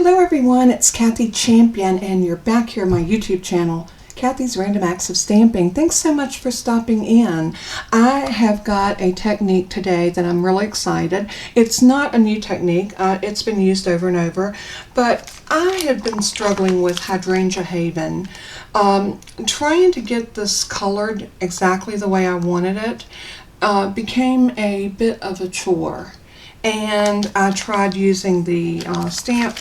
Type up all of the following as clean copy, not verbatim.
Hello everyone, it's Kathy Champion and you're back here on my YouTube channel, Kathy's Random Acts of Stamping. Thanks so much for stopping in. I have got a technique today that I'm really excited. It's not a new technique, it's been used over and over, but I have been struggling with Hydrangea Haven. Trying to get this colored exactly the way I wanted it became a bit of a chore. And I tried using the stamp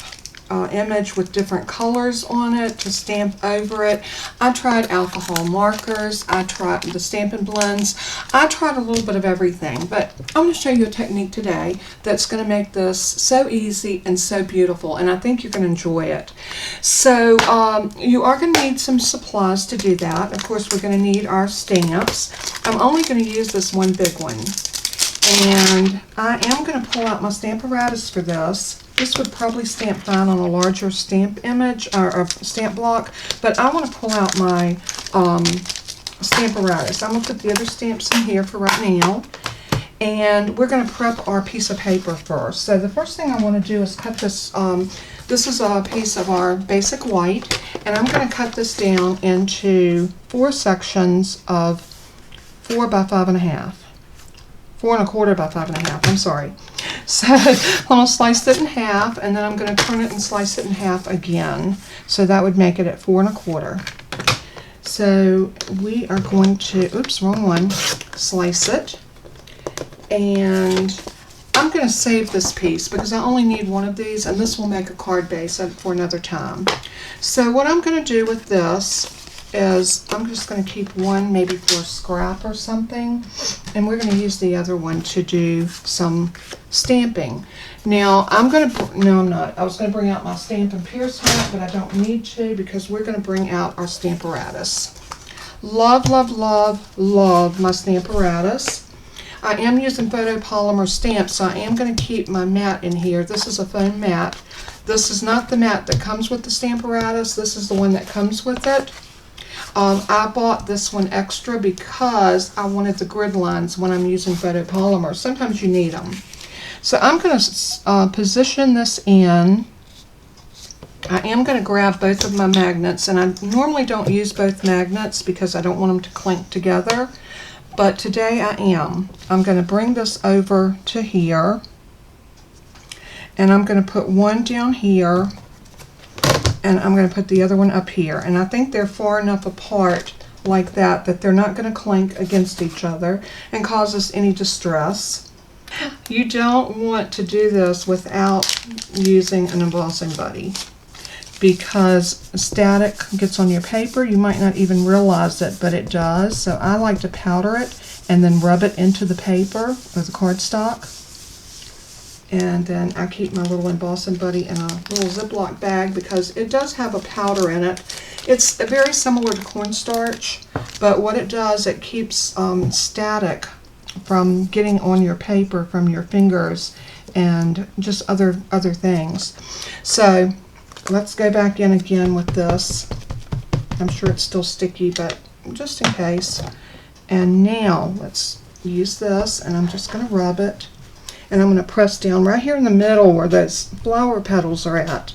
image with different colors on it to stamp over it. I tried alcohol markers, I tried the Stampin' Blends, I tried a little bit of everything, but I'm going to show you a technique today that's going to make this so easy and so beautiful, and I think you're going to enjoy it. So you are going to need some supplies to do that. Of course, we're going to need our stamps. I'm only going to use this one big one. And I am going to pull out my Stamparatus for this. This would probably stamp fine on a larger stamp image or stamp block, but I want to pull out my Stamparatus. I'm going to put the other stamps in here for right now, and we're going to prep our piece of paper first. So the first thing I want to do is cut this. This is a piece of our basic white, and I'm going to cut this down into 4 sections of 4 by 5.5. 4 1/4 by 5.5, I'm sorry. So I'm going to slice it in half, and then I'm going to turn it and slice it in half again. So that would make it at 4 1/4. So we are going to, oops, wrong one, slice it. And I'm going to save this piece because I only need one of these, and this will make a card base for another time. So what I'm going to do with this is I'm just going to keep one maybe for a scrap or something, and we're going to use the other one to do some stamping. Now I'm going to, no I'm not, I was going to bring out my Stampin' Pierce mat, but I don't need to because we're going to bring out our Stamparatus. Love, love, love, love my Stamparatus. I am using photopolymer stamps, so I am going to keep my mat in here. This is a foam mat. This is not the mat that comes with the Stamparatus, this is the one that comes with it. I bought this one extra because I wanted the grid lines when I'm using photopolymer. Sometimes you need them. So I'm going to position this in. I am going to grab both of my magnets, and I normally don't use both magnets because I don't want them to clink together, but today I am. I'm going to bring this over to here, and I'm going to put one down here, and I'm going to put the other one up here, and I think they're far enough apart like that that they're not going to clink against each other and cause us any distress. You don't want to do this without using an embossing buddy because static gets on your paper. You might not even realize it, but it does. So I like to powder it and then rub it into the paper or the cardstock. And then I keep my little embossing buddy in a little Ziploc bag because it does have a powder in it. It's very similar to cornstarch, but what it does, it keeps static from getting on your paper from your fingers and just other things. So let's go back in again with this. I'm sure it's still sticky, but just in case. And now let's use this, and I'm just going to rub it. And I'm going to press down right here in the middle where those flower petals are at.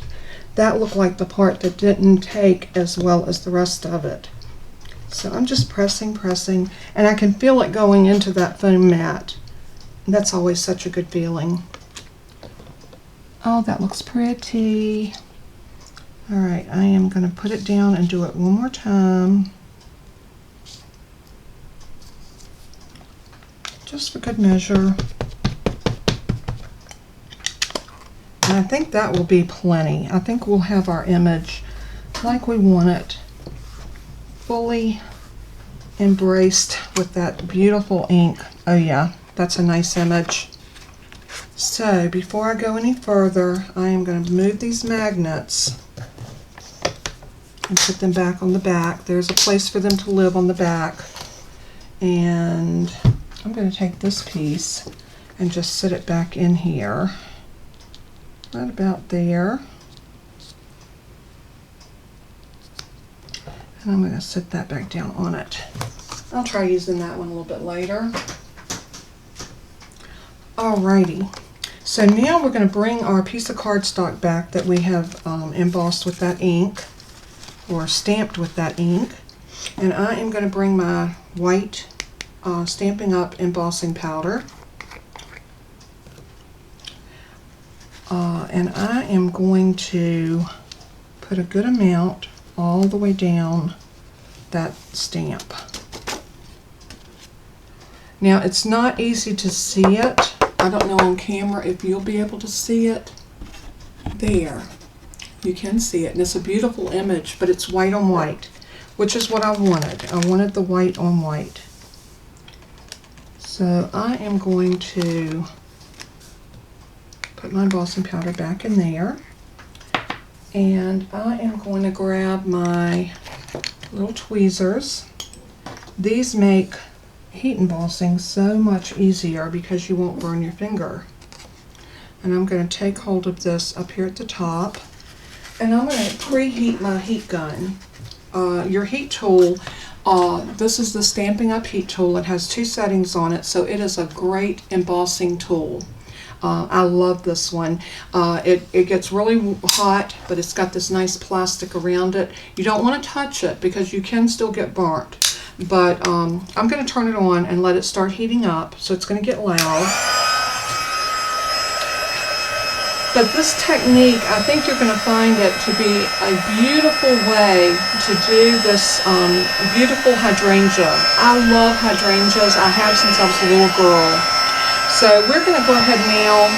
That looked like the part that didn't take as well as the rest of it. So I'm just pressing, and I can feel it going into that foam mat. That's always such a good feeling. Oh, that looks pretty. Alright, I am going to put it down and do it one more time. Just for good measure. And I think that will be plenty. I think we'll have our image like we want it, fully embraced with that beautiful ink. Oh yeah, that's a nice image. So before I go any further, I am going to move these magnets and put them back on the back. There's a place for them to live on the back. And I'm going to take this piece and just sit it back in here. Right about there. And I'm going to sit that back down on it. I'll try using that one a little bit later. Alrighty. So now we're going to bring our piece of cardstock back that we have embossed with that ink, or stamped with that ink. And I am going to bring my white Stampin' Up embossing powder. And I am going to put a good amount all the way down that stamp. Now it's not easy to see it. I don't know on camera if you'll be able to see it. There. You can see it, and it's a beautiful image, but it's white on white, which is what I wanted. I wanted the white on white. So I am going to put my embossing powder back in there, and I am going to grab my little tweezers. These make heat embossing so much easier because you won't burn your finger. And I'm going to take hold of this up here at the top, and I'm going to preheat my heat gun. Your heat tool, this is the Stampin' Up heat tool. It has 2 settings on it, so it is a great embossing tool. I love this one. It gets really hot, but it's got this nice plastic around it. You don't want to touch it because you can still get burnt. But I'm going to turn it on and let it start heating up, so it's going to get loud. But this technique, I think you're going to find it to be a beautiful way to do this beautiful hydrangea. I love hydrangeas. I have since I was a little girl. So we're going to go ahead now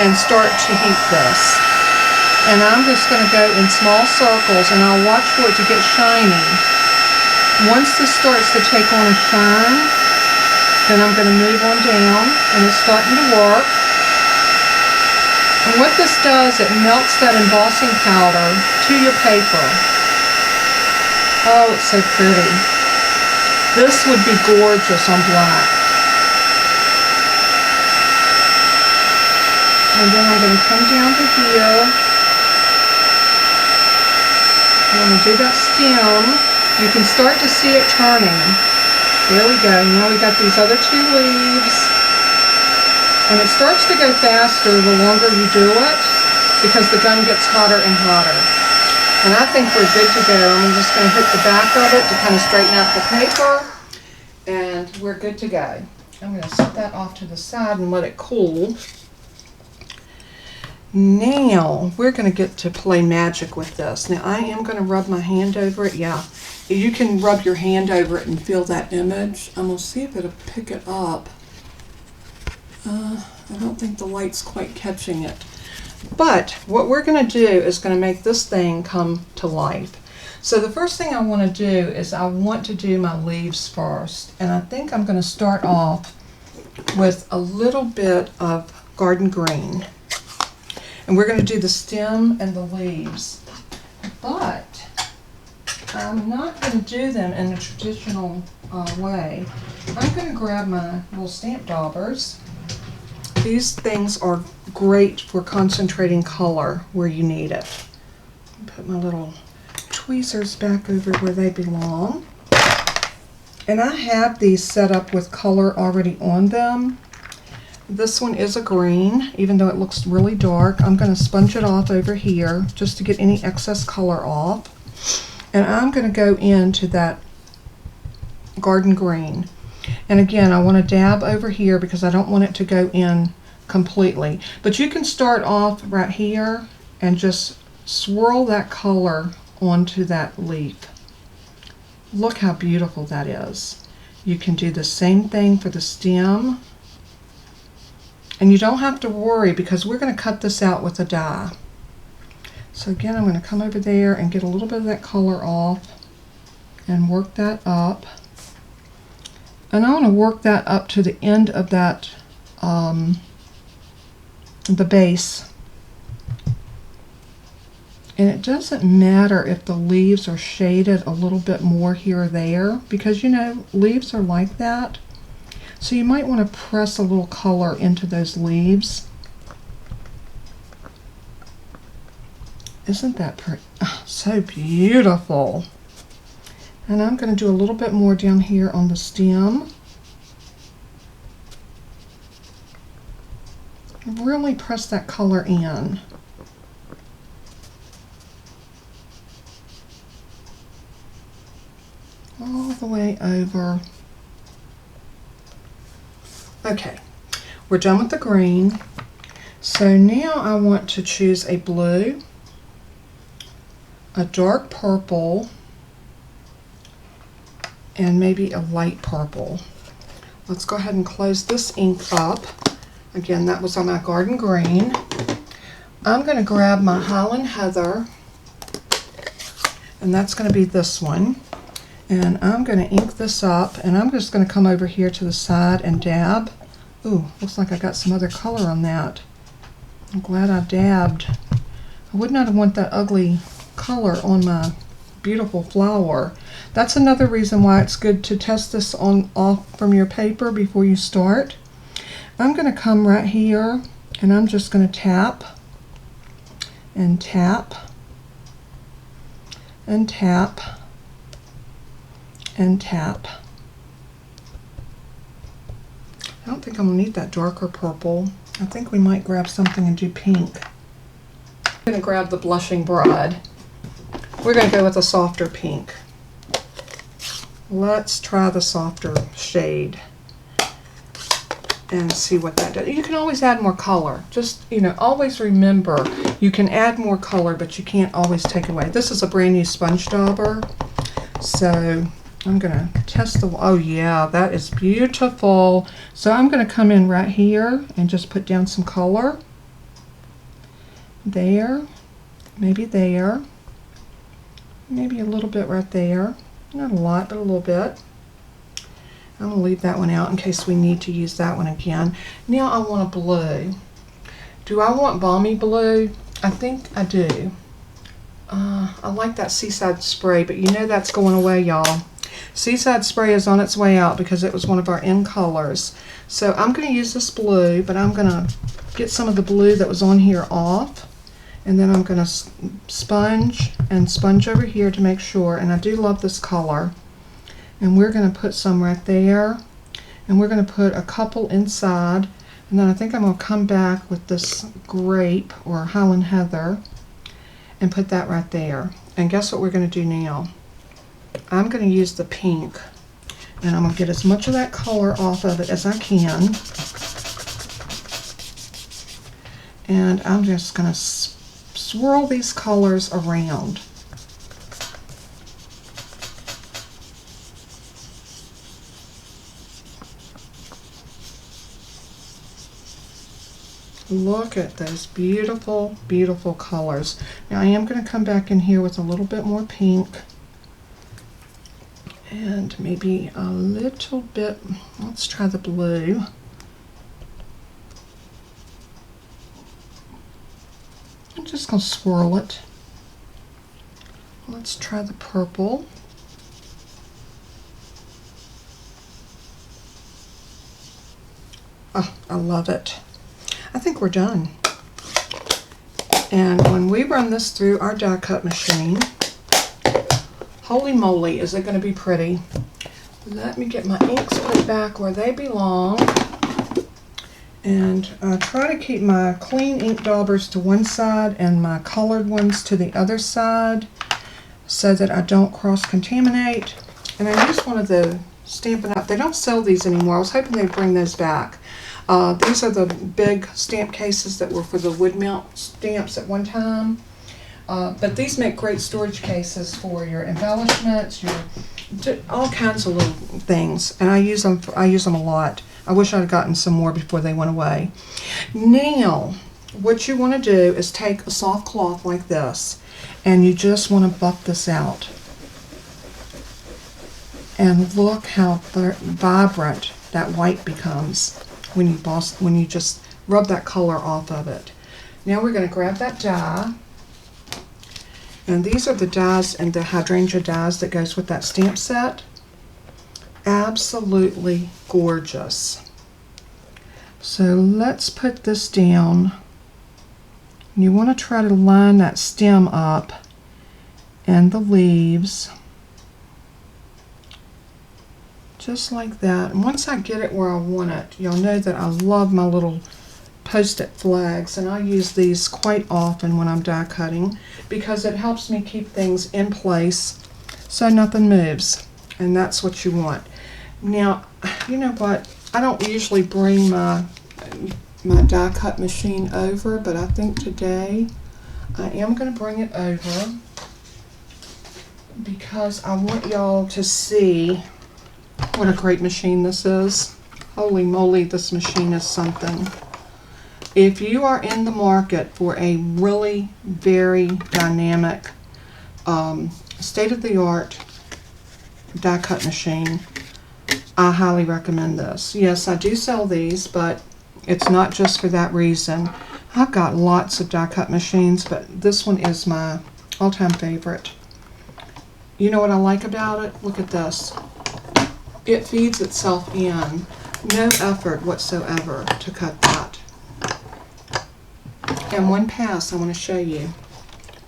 and start to heat this. And I'm just going to go in small circles, and I'll watch for it to get shiny. Once this starts to take on a shine, then I'm going to move on down, and it's starting to work. And what this does, it melts that embossing powder to your paper. Oh, it's so pretty. This would be gorgeous on black. And then I'm going to come down to here. I'm going to do that stem. You can start to see it turning. There we go. Now we got these other 2 leaves. And it starts to go faster the longer you do it, because the gun gets hotter and hotter. And I think we're good to go. I'm just going to hit the back of it to kind of straighten out the paper. And we're good to go. I'm going to set that off to the side and let it cool. Now we're going to get to play magic with this. Now I am going to rub my hand over it. Yeah, you can rub your hand over it and feel that image. I'm going to see if it'll pick it up. I don't think the light's quite catching it. But what we're going to do is going to make this thing come to life. So the first thing I want to do is I want to do my leaves first. And I think I'm going to start off with a little bit of garden green. And we're going to do the stem and the leaves. But I'm not going to do them in the traditional way. I'm going to grab my little stamp daubers. These things are great for concentrating color where you need it. Put my little tweezers back over where they belong. And I have these set up with color already on them. This one is a green, even though it looks really dark. I'm going to sponge it off over here just to get any excess color off. And I'm going to go into that garden green. And again, I want to dab over here because I don't want it to go in completely. But you can start off right here and just swirl that color onto that leaf. Look how beautiful that is. You can do the same thing for the stem. And you don't have to worry because we're going to cut this out with a die. So again, I'm going to come over there and get a little bit of that color off and work that up. And I want to work that up to the end of that, the base. And it doesn't matter if the leaves are shaded a little bit more here or there, because you know, leaves are like that. So you might want to press a little color into those leaves. Isn't that pretty? Oh, so beautiful. And I'm going to do a little bit more down here on the stem. really press that color in. All the way over. Okay, we're done with the green. So now I want to choose a blue, a dark purple, and maybe a light purple. Let's go ahead and close this ink up. Again, that was on my garden green. I'm going to grab my Highland Heather, and that's going to be this one. And I'm going to ink this up, and I'm just going to come over here to the side and dab. Ooh, looks like I got some other color on that. I'm glad I dabbed. I would not want that ugly color on my beautiful flower. That's another reason why it's good to test this off from your paper before you start. I'm going to come right here, and I'm just going to tap and tap and tap and tap. I don't think I'm going to need that darker purple. I think we might grab something and do pink. I'm going to grab the Blushing Bride. We're going to go with a softer pink. Let's try the softer shade and see what that does. You can always add more color. Just, you know, always remember you can add more color, but you can't always take away. This is a brand new sponge dauber. So I'm going to test the, oh yeah, that is beautiful. So I'm going to come in right here and just put down some color. There, maybe there, maybe a little bit right there. Not a lot, but a little bit. I'm going to leave that one out in case we need to use that one again. Now I want a blue. Do I want Balmy Blue? I think I do. I like that Seaside Spray, but you know that's going away, y'all. Seaside Spray is on its way out because it was one of our in colors. So I'm going to use this blue, but I'm going to get some of the blue that was on here off. And then I'm going to sponge and sponge over here to make sure. And I do love this color. And we're going to put some right there. And we're going to put a couple inside. And then I think I'm going to come back with this grape or Highland Heather and put that right there. And guess what we're going to do now? I'm going to use the pink. And I'm going to get as much of that color off of it as I can. And I'm just going to swirl these colors around. Look at those beautiful, beautiful colors. Now I am going to come back in here with a little bit more pink. And maybe a little bit, let's try the blue. I'm just going to swirl it. Let's try the purple. Oh, I love it. I think we're done. And when we run this through our die cut machine, holy moly, is it going to be pretty. Let me get my inks put back where they belong. And try to keep my clean ink daubers to one side and my colored ones to the other side so that I don't cross-contaminate. And I used one of the Stampin' Up. They don't sell these anymore. I was hoping they'd bring those back. These are the big stamp cases that were for the wood mount stamps at one time. But these make great storage cases for your embellishments, your all kinds of little things. And I use them a lot. I wish I'd gotten some more before they went away. Now, what you want to do is take a soft cloth like this, and you just want to buff this out. And look how vibrant that white becomes when you just rub that color off of it. Now we're going to grab that die. And these are the dies and the Hydrangea dies that goes with that stamp set. Absolutely gorgeous. So let's put this down. You want to try to line that stem up and the leaves just like that. And once I get it where I want it, you'll know that I love my little Post-it flags, and I use these quite often when I'm die cutting because it helps me keep things in place so nothing moves, and that's what you want. Now, you know what? I don't usually bring my die cut machine over, but I think today I am going to bring it over because I want y'all to see what a great machine this is. Holy moly, this machine is something. If you are in the market for a really very dynamic, state-of-the-art die cut machine, I highly recommend this. Yes, I do sell these, but it's not just for that reason. I've got lots of die cut machines, but this one is my all-time favorite. You know what I like about it? Look at this. It feeds itself in. No effort whatsoever to cut that. And one pass, I want to show you.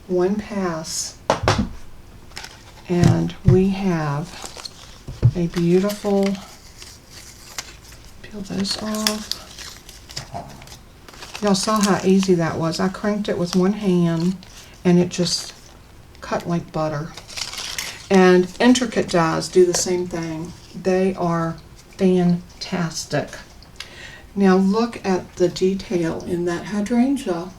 One pass. And we have a beautiful, peel those off. Y'all saw how easy that was. I cranked it with one hand and it just cut like butter. And intricate dies do the same thing. They are fantastic. Now look at the detail in that hydrangea.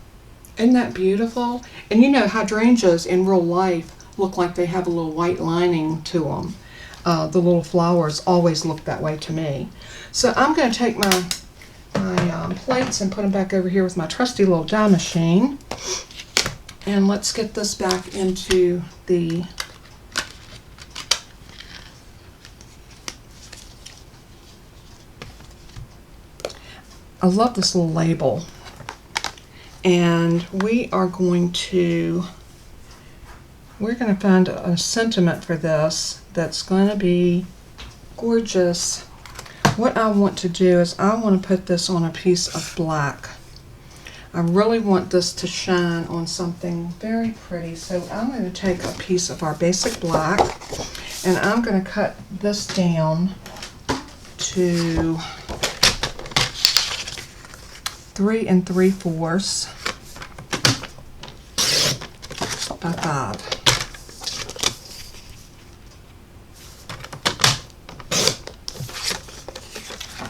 Isn't that beautiful? And you know, hydrangeas in real life look like they have a little white lining to them. The little flowers always look that way to me. So I'm going to take my plates and put them back over here with my trusty little die machine. And let's get this back into the I love this little label. And we're going to find a sentiment for this that's going to be gorgeous. What I want to do is I want to put this on a piece of black. I really want this to shine on something very pretty. So I'm going to take a piece of our basic black and I'm going to cut this down to 3 3/4 by 5.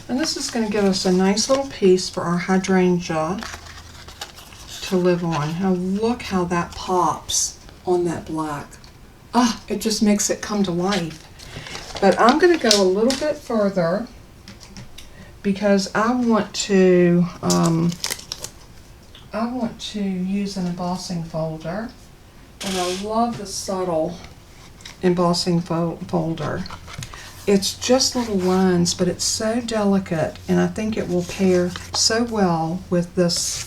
And this is going to give us a nice little piece for our hydrangea to live on. Now look how that pops on that black. Ah, it just makes it come to life. But I'm going to go a little bit further because I want to use an embossing folder, and I love the subtle embossing folder. It's just little lines, but it's so delicate, and I think it will pair so well with this.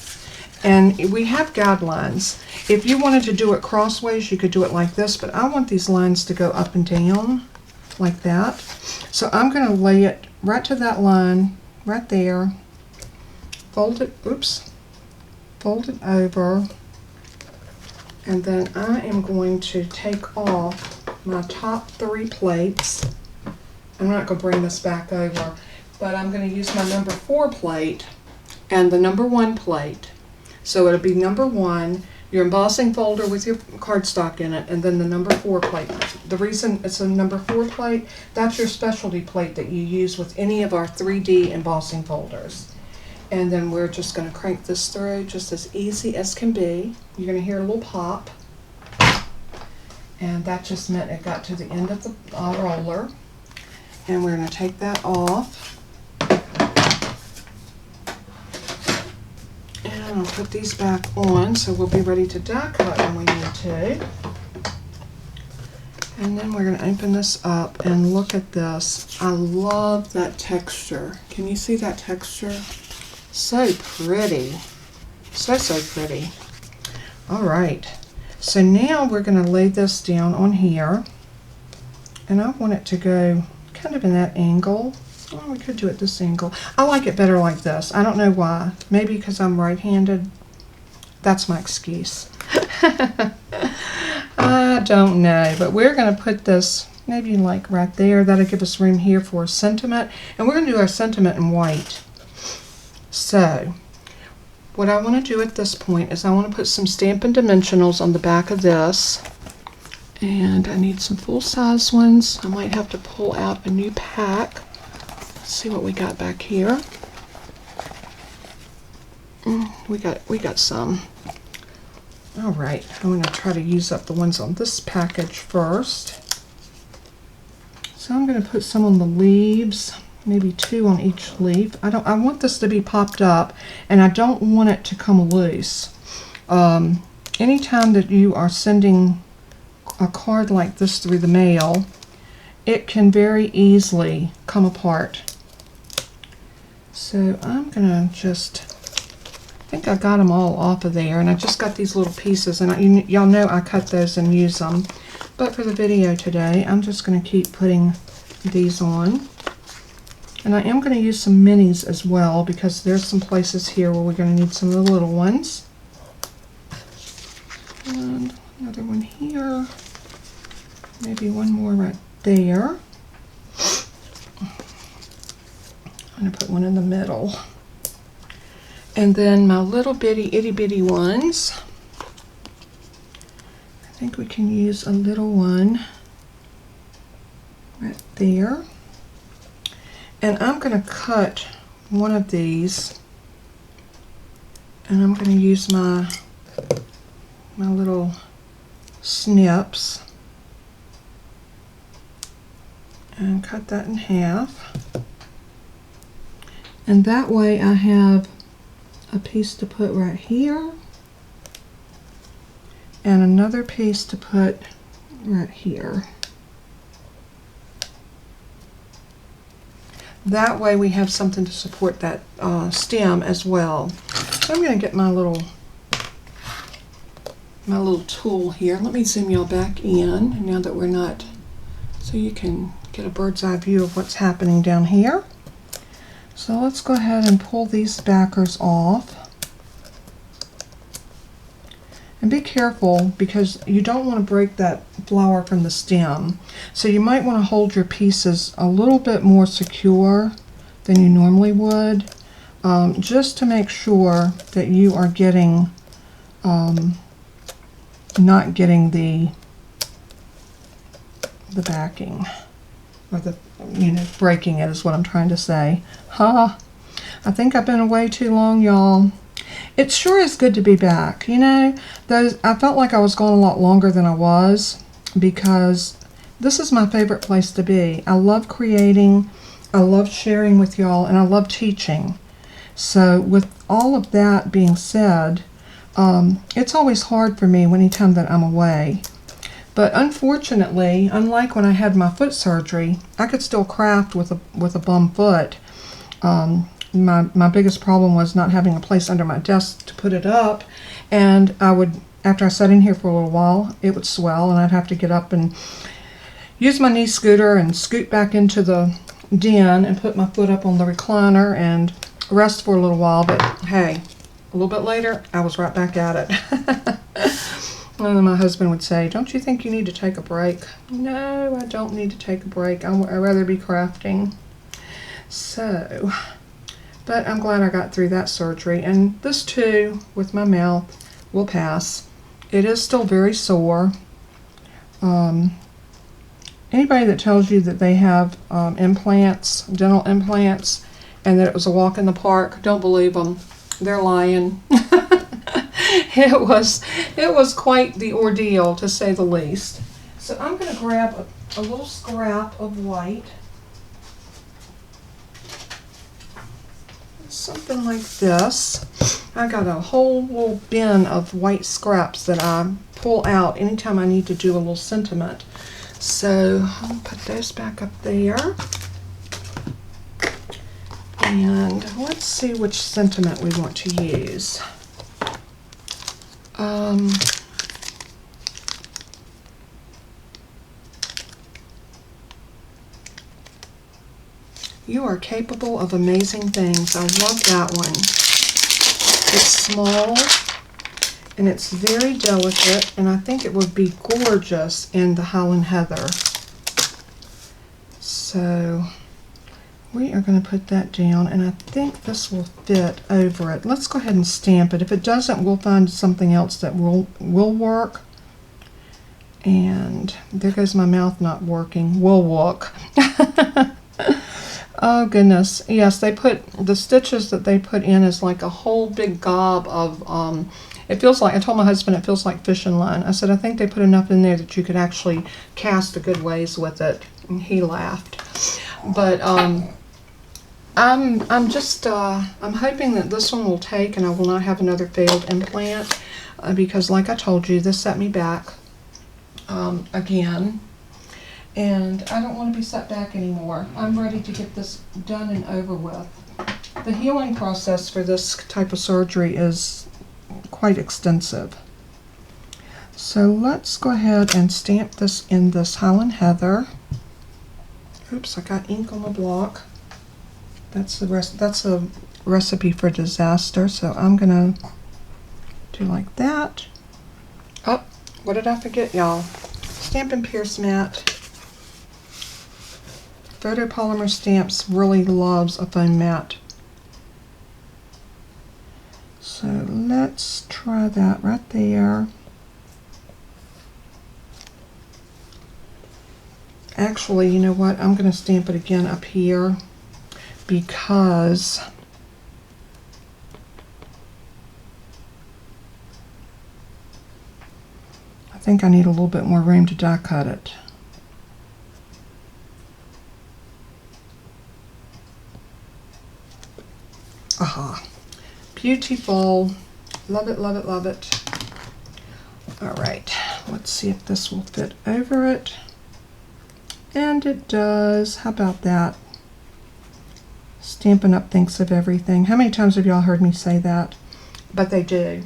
And we have guidelines. If you wanted to do it crossways, you could do it like this, but I want these lines to go up and down like that. So I'm going to lay it right to that line, right there, fold it, fold it over, and then I am going to take off my top 3 plates. I'm not going to bring this back over, but I'm going to use my number 4 plate and the number 1 plate. So it'll be number 1, your embossing folder with your cardstock in it, and then the number 4 plate. The reason it's a number 4 plate, that's your specialty plate that you use with any of our 3D embossing folders. And then we're just going to crank this through just as easy as can be. You're going to hear a little pop. And that just meant it got to the end of the roller. And we're going to take that off. And I'll put these back on so we'll be ready to die cut when we need to. And then we're going to open this up and look at this. I love that texture. Can you see that texture? So pretty. So pretty. All right. So now we're going to lay this down on here. And I want it to go kind of in that angle. Oh, we could do it this angle. I like it better like this. I don't know why. Maybe because I'm right-handed. That's my excuse. I don't know. But we're going to put this maybe like right there. That'll give us room here for a sentiment. And we're going to do our sentiment in white. So what I want to do at this point is I want to put some Stampin' Dimensionals on the back of this. And I need some full-size ones. I might have to pull out a new pack. Let's see what we got back here. We got some. All right, I'm going to try to use up the ones on this package first. So I'm going to put some on the leaves, maybe 2 on each leaf. I want this to be popped up, and I don't want it to come loose. Anytime that you are sending a card like this through the mail, it can very easily come apart. So I'm gonna just, I think I got them all off of there, and I just got these little pieces, and y'all know I cut those and use them. But for the video today, I'm just gonna keep putting these on. And I am gonna use some minis as well, because there's some places here where we're gonna need some of the little ones. And another one here. Maybe one more right there. I'm going to put one in the middle. And then my little bitty itty bitty ones. I think we can use a little one right there. And I'm going to cut one of these, and I'm going to use my little snips and cut that in half, and that way I have a piece to put right here and another piece to put right here. That way we have something to support that stem as well. So I'm going to get my little tool here. Let me zoom y'all back in now that we're not, so you can get a bird's eye view of what's happening down here. So let's go ahead and pull these backers off. And be careful, because you don't want to break that flower from the stem. So you might want to hold your pieces a little bit more secure than you normally would, just to make sure that you are getting, not getting the backing, or the, breaking it is what I'm trying to say. I think I've been away too long, y'all. It sure is good to be back. I felt like I was gone a lot longer than I was, because this is my favorite place to be. I love creating, I love sharing with y'all, and I love teaching. So with all of that being said, it's always hard for me anytime that I'm away. But unfortunately, unlike when I had my foot surgery, I could still craft with a bum foot. My biggest problem was not having a place under my desk to put it up, and I would, after I sat in here for a little while, it would swell, and I'd have to get up and use my knee scooter and scoot back into the den and put my foot up on the recliner and rest for a little while. But hey, a little bit later, I was right back at it. And then my husband would say, "Don't you think you need to take a break?" No, I don't need to take a break. I'd rather be crafting. So, but I'm glad I got through that surgery. And this too, with my mouth, will pass. It is still very sore. Anybody that tells you that they have implants, dental implants, and that it was a walk in the park, don't believe them. They're lying. It was quite the ordeal, to say the least. So I'm going to grab a little scrap of white. Something like this. I got a whole little bin of white scraps that I pull out anytime I need to do a little sentiment. So I'll put those back up there. And let's see which sentiment we want to use. You are capable of amazing things. I love that one. It's small and it's very delicate, and I think it would be gorgeous in the Highland Heather. So we are going to put that down, and I think this will fit over it. Let's go ahead and stamp it. If it doesn't, we'll find something else that will work. And there goes my mouth not working. Will work. Oh goodness. Yes, they put the stitches that they put in is like a whole big gob of it feels like, I told my husband it feels like fishing line. I said I think they put enough in there that you could actually cast a good ways with it, and he laughed. But I'm hoping that this one will take and I will not have another failed implant, because like I told you, this set me back again, and I don't want to be set back anymore. I'm ready to get this done and over with. The healing process for this type of surgery is quite extensive. So let's go ahead and stamp this in this Highland Heather. Oops, I got ink on the block. That's a recipe for disaster, so I'm gonna do like that. Oh, what did I forget, y'all? Stampin' Pierce mat. Photopolymer Stamps really loves a foam mat. So let's try that right there. Actually, you know what? I'm going to stamp it again up here because I think I need a little bit more room to die cut it. Aha. Beautiful. Love it, love it, love it. Alright, let's see if this will fit over it. And it does. How about that? Stampin' Up thinks of everything. How many times have y'all heard me say that? But they do.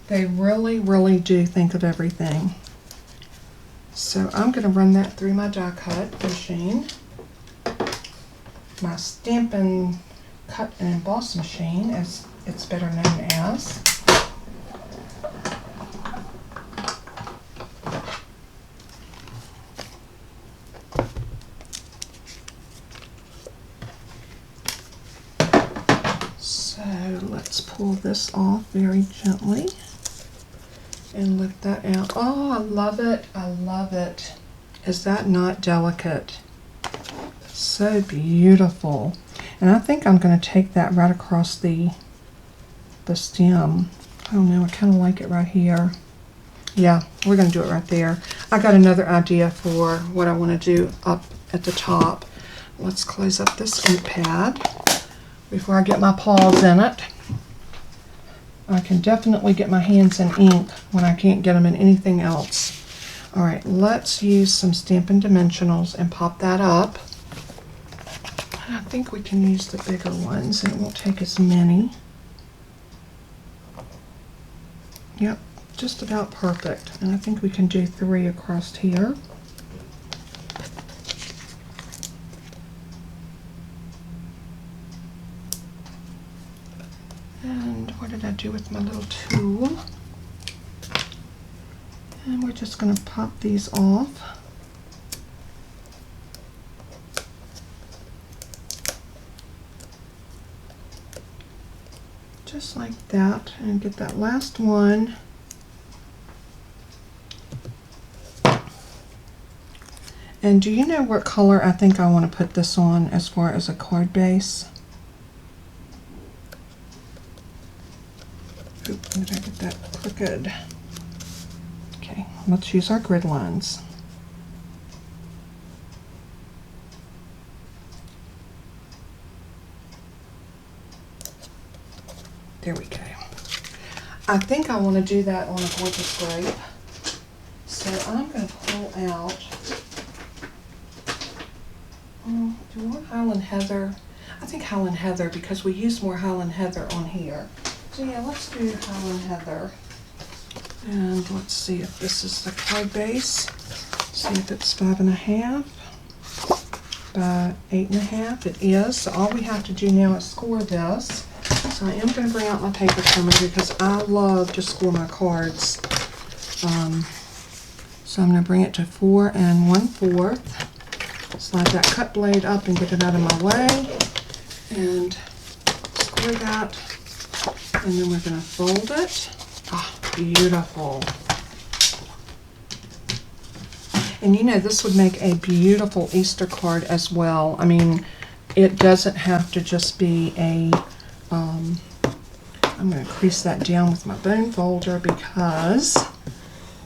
They really, really do think of everything. So I'm going to run that through my die cut machine. My Stampin' Cut and Emboss machine, as it's better known as. So let's pull this off very gently and lift that out. Oh, I love it. I love it. Is that not delicate? So beautiful. And I think I'm going to take that right across the stem. I don't know, I kind of like it right here. Yeah, we're going to do it right there. I got another idea for what I want to do up at the top. Let's close up this ink pad before I get my paws in it. I can definitely get my hands in ink when I can't get them in anything else. Alright, let's use some Stampin' Dimensionals and pop that up. I think we can use the bigger ones and it won't take as many. Yep, just about perfect. And I think we can do 3 across here. And what did I do with my little tool? And we're just going to pop these off. Just like that, and get that last one. And do you know what color I think I want to put this on as far as a card base? Oop, did I get that crooked? Okay, let's use our grid lines. There we go. I think I want to do that on a gorgeous grape. So I'm going to pull out, do we want Highland Heather? I think Highland Heather because we use more Highland Heather on here. So yeah, let's do Highland Heather. And let's see if this is the card base. See if it's 5.5 by 8.5. It is. So all we have to do now is score this. So I am going to bring out my paper trimmer because I love to score my cards. So I'm going to bring it to 4 1/4. slide that cut blade up and get it out of my way, and screw that, and then we're going to fold it. Ah, beautiful. And you know, this would make a beautiful Easter card as well. I mean, it doesn't have to just be a, I'm going to crease that down with my bone folder because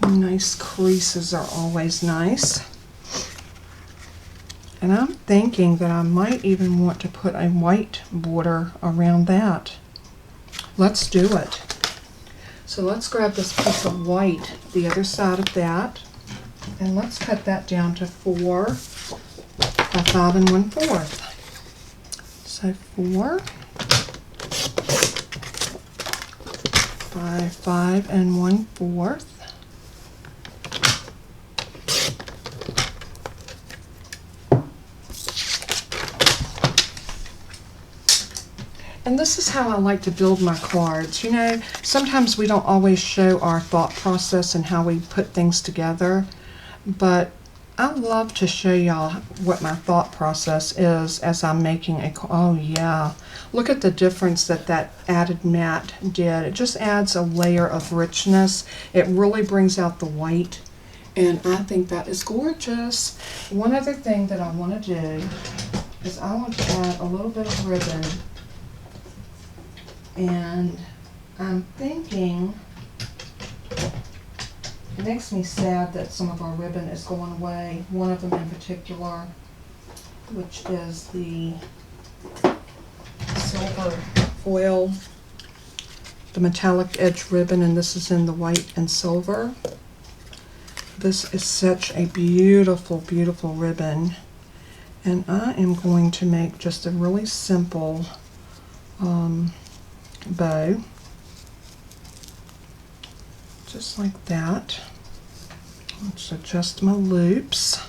nice creases are always nice. And I'm thinking that I might even want to put a white border around that. Let's do it. So let's grab this piece of white, the other side of that, and let's cut that down to 4 by 5 1/4. So 4 by 5 1/4. And this is how I like to build my cards. You know, sometimes we don't always show our thought process and how we put things together, but I love to show y'all what my thought process is as I'm making a card. Oh yeah, look at the difference that that added matte did. It just adds a layer of richness. It really brings out the white, and I think that is gorgeous. One other thing that I want to do is I want to add a little bit of ribbon. And I'm thinking, it makes me sad that some of our ribbon is going away. One of them in particular, which is the silver foil, the metallic edge ribbon, and this is in the white and silver. This is such a beautiful, beautiful ribbon. And I am going to make just a really simple bow, just like that. Let's adjust my loops.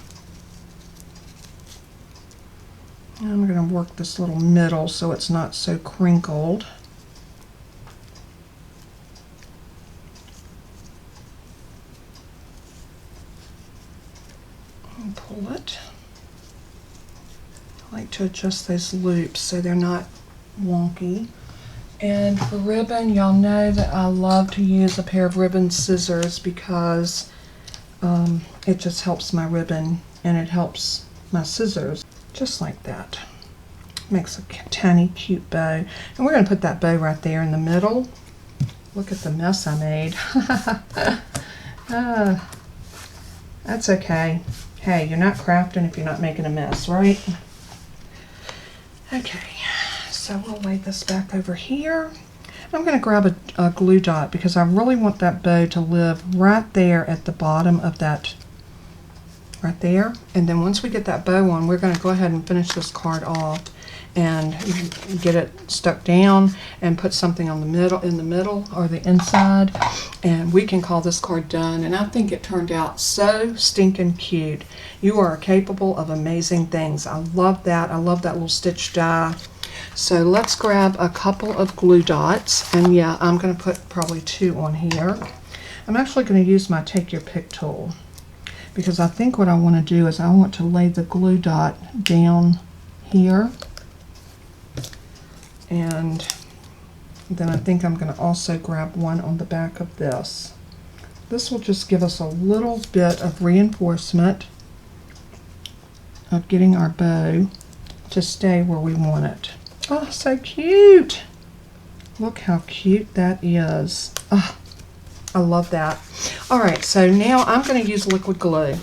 And I'm going to work this little middle so it's not so crinkled. And pull it. I like to adjust those loops so they're not wonky. And for ribbon, y'all know that I love to use a pair of ribbon scissors because it just helps my ribbon and it helps my scissors, just like that. Makes a tiny cute bow. And we're going to put that bow right there in the middle. Look at the mess I made. That's okay. Hey, you're not crafting if you're not making a mess, right? Okay. So we'll lay this back over here. I'm going to grab a glue dot because I really want that bow to live right there at the bottom of that, right there. And then once we get that bow on, we're going to go ahead and finish this card off and get it stuck down and put something on the middle, in the middle or the inside, and we can call this card done. And I think it turned out so stinking cute. You are capable of amazing things. I love that. I love that little stitch die. So let's grab a couple of glue dots, and yeah, I'm going to put probably 2 on here. I'm actually going to use my take your pick tool because I think what I want to do is I want to lay the glue dot down here, and then I think I'm going to also grab one on the back of this. This will just give us a little bit of reinforcement of getting our bow to stay where we want it. Oh, so cute. Look how cute that is. Oh, I love that. All right, so now I'm going to use liquid glue.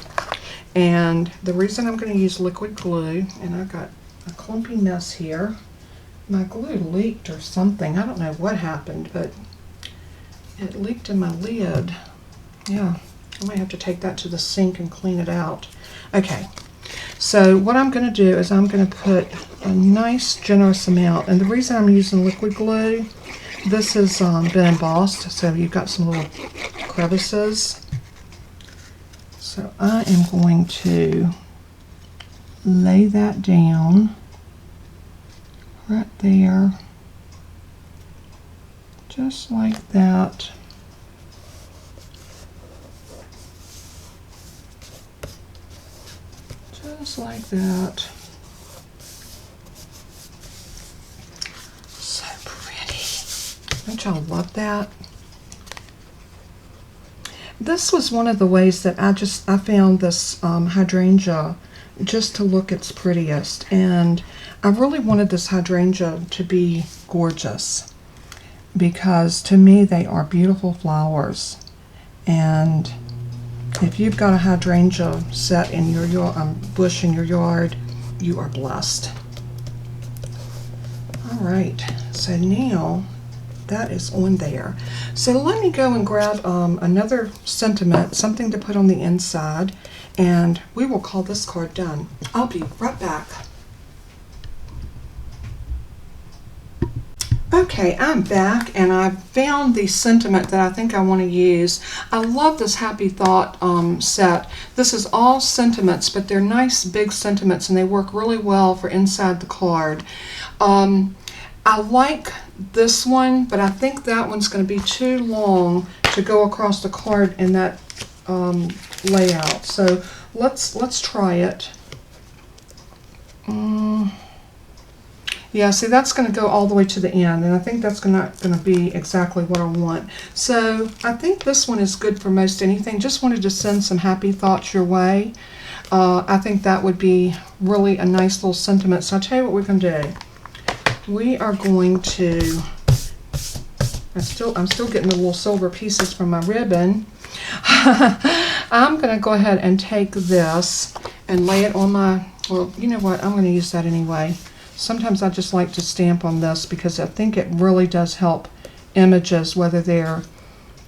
And the reason I'm going to use liquid glue, and I got a clumpy mess here. My glue leaked or something. I don't know what happened, but it leaked in my lid. Yeah, I might have to take that to the sink and clean it out. Okay. So what I'm going to do is I'm going to put a nice generous amount, and the reason I'm using liquid glue, this has been embossed, so you've got some little crevices. So I am going to lay that down right there, just like that. just like that. So pretty. Don't y'all love that? This was one of the ways that I found this hydrangea just to look its prettiest, and I really wanted this hydrangea to be gorgeous because to me they are beautiful flowers, and if you've got a hydrangea set in your bush in your yard, you are blessed. All right, so now that is on there. So let me go and grab another sentiment, something to put on the inside, and we will call this card done. I'll be right back. Okay, I'm back, and I found the sentiment that I think I want to use. I love this Happy Thought set. This is all sentiments, but they're nice big sentiments, and they work really well for inside the card. I like this one, but I think that one's going to be too long to go across the card in that layout. So let's try it. Yeah, see, that's going to go all the way to the end, and I think that's not going to be exactly what I want. So I think this one is good for most anything. Just wanted to send some happy thoughts your way. I think that would be really a nice little sentiment. So I'll tell you what we're going to do. We are going to, I'm still getting the little silver pieces from my ribbon. I'm going to go ahead and take this and lay it on my, well, you know what, I'm going to use that anyway. Sometimes I just like to stamp on this because I think it really does help images, whether they're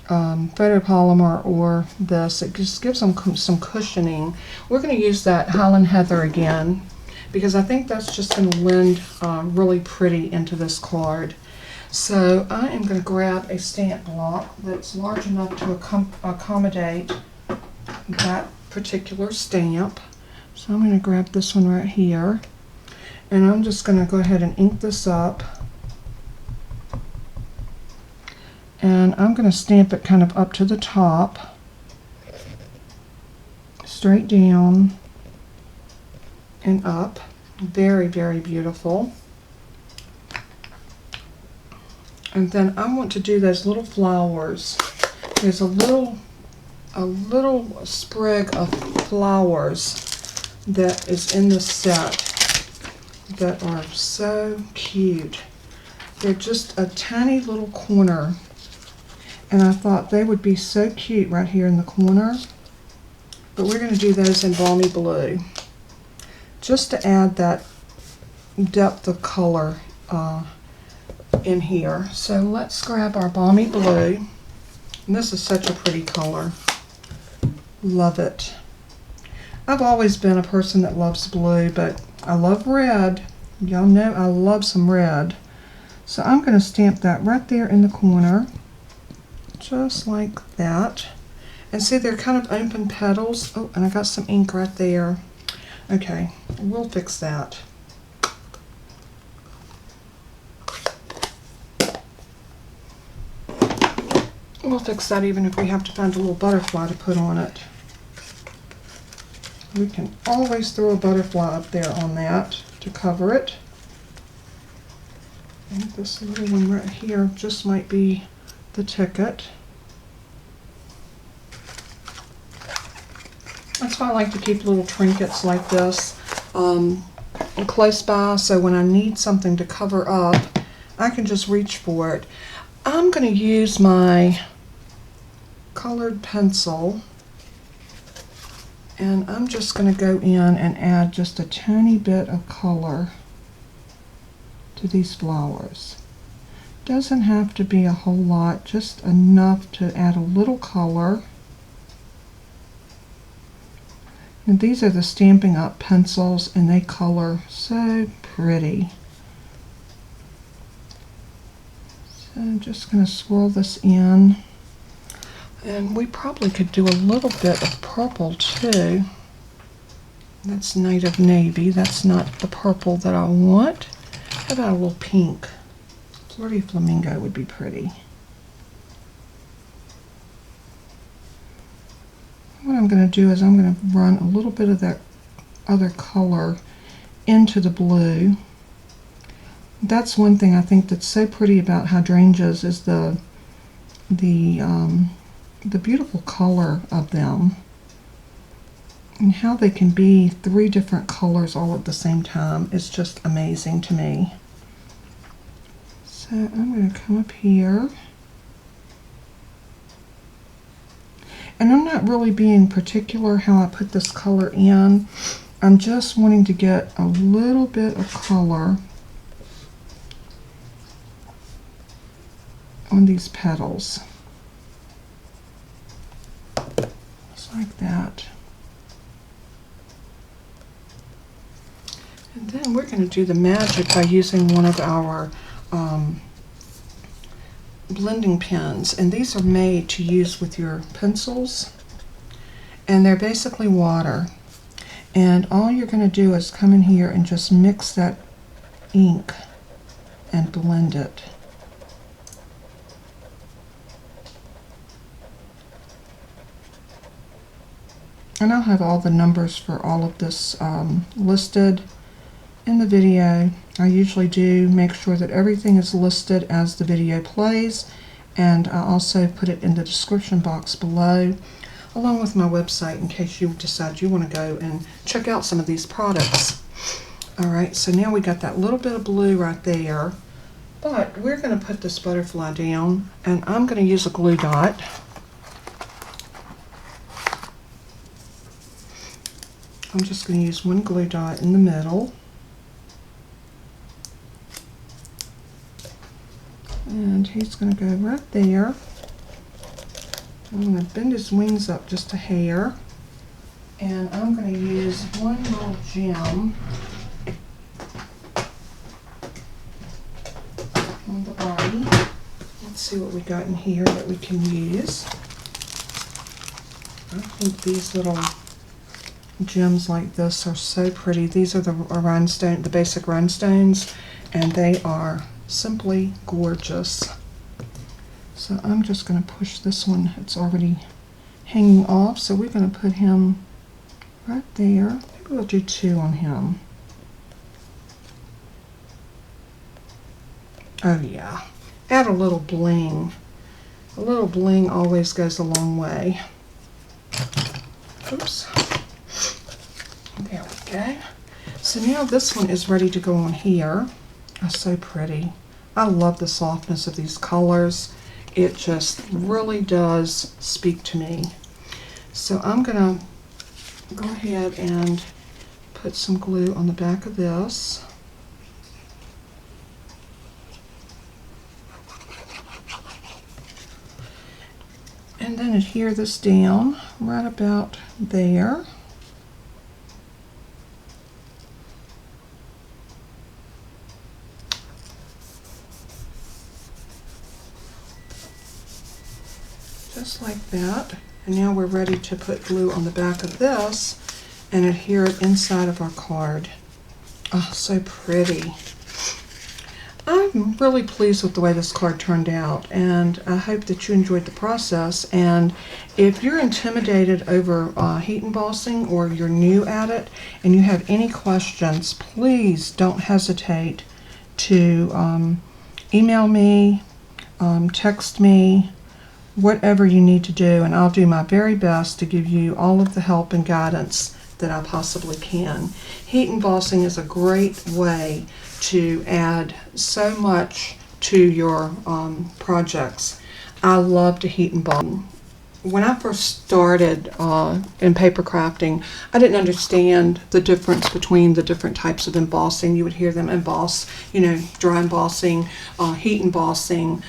photopolymer or this. It just gives them some cushioning. We're going to use that Highland Heather again, because I think that's just going to lend really pretty into this card. So I am going to grab a stamp block that's large enough to accommodate that particular stamp. So I'm going to grab this one right here, and I'm just going to go ahead and ink this up. And I'm going to stamp it kind of up to the top, straight down and up. Very, very beautiful. And then I want to do those little flowers. There's a little sprig of flowers that is in the set that are so cute. They're just a tiny little corner, and I thought they would be so cute right here in the corner. But we're going to do those in Balmy Blue, just to add that depth of color in here. So let's grab our Balmy Blue. And this is such a pretty color. Love it. I've always been a person that loves blue, but I love red. Y'all know I love some red. So I'm going to stamp that right there in the corner, just like that. And see, they're kind of open petals. Oh, and I got some ink right there. Okay, we'll fix that. We'll fix that even if we have to find a little butterfly to put on it. We can always throw a butterfly up there on that to cover it. And this little one right here just might be the ticket. That's why I like to keep little trinkets like this close by, so when I need something to cover up, I can just reach for it. I'm going to use my colored pencil, and I'm just going to go in and add just a tiny bit of color to these flowers. Doesn't have to be a whole lot, just enough to add a little color. And these are the Stampin' Up pencils, and they color so pretty. So I'm just going to swirl this in. And we probably could do a little bit of purple too. That's Native Navy. That's not the purple that I want. How about a little pink? Flirty Flamingo would be pretty. What I'm going to do is I'm going to run a little bit of that other color into the blue. That's one thing I think that's so pretty about hydrangeas is the beautiful color of them and how they can be 3 different colors all at the same time. It's just amazing to me. So I'm going to come up here, and I'm not really being particular how I put this color in. I'm just wanting to get a little bit of color on these petals. Just like that. And then we're going to do the magic by using one of our blending pens, and these are made to use with your pencils, and they're basically water, and all you're going to do is come in here and just mix that ink and blend it. And I'll have all the numbers for all of this listed in the video. I usually do make sure that everything is listed as the video plays, and I also put it in the description box below, along with my website in case you decide you want to go and check out some of these products. Alright, so now we got that little bit of blue right there, but we're going to put this butterfly down, and I'm going to use a glue dot. I'm just going to use one glue dot in the middle. And he's going to go right there. I'm going to bend his wings up just a hair. And I'm going to use one little gem on the body. Let's see what we got in here that we can use. I think these little gems like this are so pretty. These are the rhinestone, the basic rhinestones, and they are simply gorgeous. So I'm just going to push this one. It's already hanging off, so we're going to put him right there. Maybe we'll do 2 on him. Oh yeah, add a little bling. A little bling always goes a long way. Oops. There we go. So now this one is ready to go on here. Oh, so pretty. I love the softness of these colors. It just really does speak to me. So I'm going to go ahead and put some glue on the back of this. And then adhere this down right about there. Just like that. And now we're ready to put glue on the back of this and adhere it inside of our card. Oh, so pretty. I'm really pleased with the way this card turned out, and I hope that you enjoyed the process. And if you're intimidated over heat embossing, or you're new at it and you have any questions, please don't hesitate to email me, text me, whatever you need to do, and I'll do my very best to give you all of the help and guidance that I possibly can. Heat embossing is a great way to add so much to your projects. I love to heat emboss. When I first started in paper crafting, I didn't understand the difference between the different types of embossing. You would hear them emboss, you know, dry embossing, heat embossing,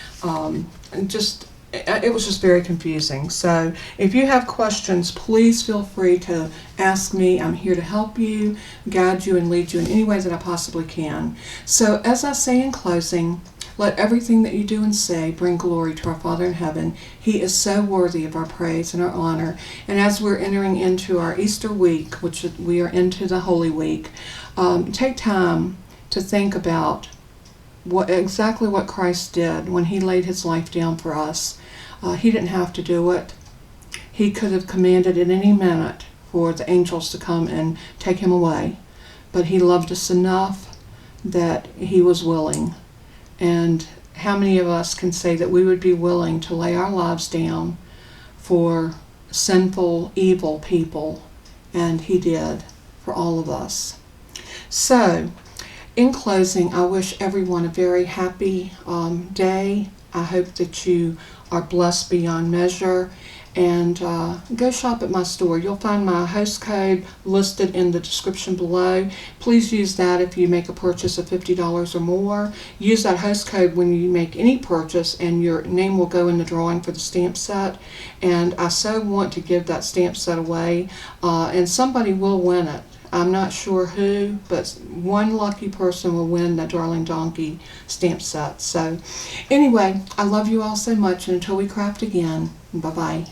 it was just very confusing. So if you have questions, please feel free to ask me. I'm here to help you, guide you, and lead you in any way that I possibly can. So as I say in closing, let everything that you do and say bring glory to our Father in heaven. He is so worthy of our praise and our honor. And as we're entering into our Easter week, which we are into the Holy Week, take time to think about exactly what Christ did when he laid his life down for us. He didn't have to do it. He could have commanded at any minute for the angels to come and take him away. But he loved us enough that he was willing. And how many of us can say that we would be willing to lay our lives down for sinful, evil people? And he did for all of us. So, in closing, I wish everyone a very happy day. I hope that you are blessed beyond measure. And go shop at my store. You'll find my host code listed in the description below. Please use that if you make a purchase of $50 or more. Use that host code when you make any purchase, and your name will go in the drawing for the stamp set. And I so want to give that stamp set away, and somebody will win it. I'm not sure who, but one lucky person will win that Darling Donkey stamp set. So anyway, I love you all so much, and until we craft again, bye-bye.